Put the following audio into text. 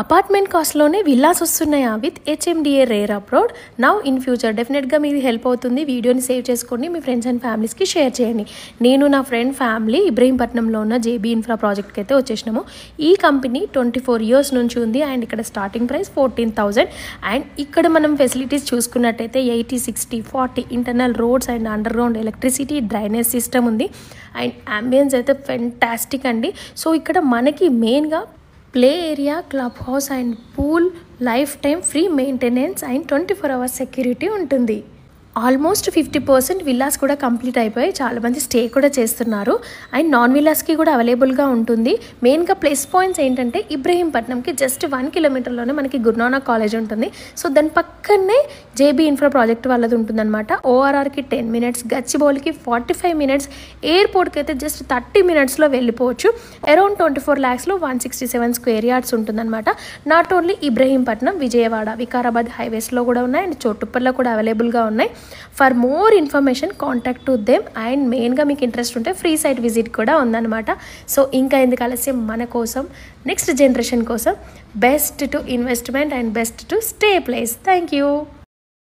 Apartment కాస్ట్లోనే villas వస్తున్నాయా with HMDA rare approved now in future డెఫినెట్గా మీది హెల్ప్ అవుతుంది. వీడియోని సేవ్ చేసుకోండి, మీ ఫ్రెండ్స్ అండ్ ఫ్యామిలీస్కి షేర్ చేయండి. నేను నా ఫ్రెండ్ ఫ్యామిలీ ఇబ్రహీంపట్నంలో ఉన్న జేబీ ఇన్ఫ్రా ప్రాజెక్ట్కి అయితే వచ్చేసినాము. ఈ కంపెనీ 24 years నుంచి ఉంది అండ్ ఇక్కడ స్టార్టింగ్ ప్రైస్ 14,000 అండ్ ఇక్కడ మనం ఫెసిలిటీస్ చూసుకున్నట్టయితే 80, 60, 40 internal roads and under ground electricity drainage system ఉంది అండ్ అంబియన్స్ అయితే ఫెంటాస్టిక్ అండి. సో ఇక్కడ మనకి మెయిన్గా play area, club house and pool, life time free maintenance and 24 hours security ఉంటుంది. ఆల్మోస్ట్ 50% విల్లాస్ కూడా కంప్లీట్ అయిపోయి చాలామంది స్టే కూడా చేస్తున్నారు అండ్ నాన్ విల్లాస్కి కూడా అవైలబుల్గా ఉంటుంది. మెయిన్గా ప్లస్ పాయింట్స్ ఏంటంటే ఇబ్రహీంపట్నంకి జస్ట్ 1 kilometerలోనే మనకి గురునానక్ కాలేజ్ ఉంటుంది. సో దాని పక్కనే జేబీ ఇన్ఫ్రా ప్రాజెక్ట్ వాళ్ళది ఉంటుందన్నమాట. ఓఆర్ఆర్కి 10 minutes, గచ్చిబౌలికి 45 minutes, ఎయిర్పోర్ట్కి అయితే జస్ట్ 30 minutesలో వెళ్ళిపోవచ్చు. అరౌండ్ 24 lakhsలో 167 square yards ఉంటుందన్నమాట. నాట్ ఓన్లీ ఇబ్రహీంపట్నం, విజయవాడ, వికారాబాద్ హైవేస్లో కూడా ఉన్నాయి అండ్ చోటుప్పల్లో కూడా అవైలబుల్గా ఉన్నాయి. For more information contact to them and మెయిన్గా మీకు ఇంట్రెస్ట్ ఉంటే ఫ్రీ సైట్ విజిట్ కూడా ఉందన్నమాట. సో ఇంకా ఎందుకు ఆలస్యం, మన కోసం నెక్స్ట్ జనరేషన్ కోసం best to investment and best to stay place. Thank you.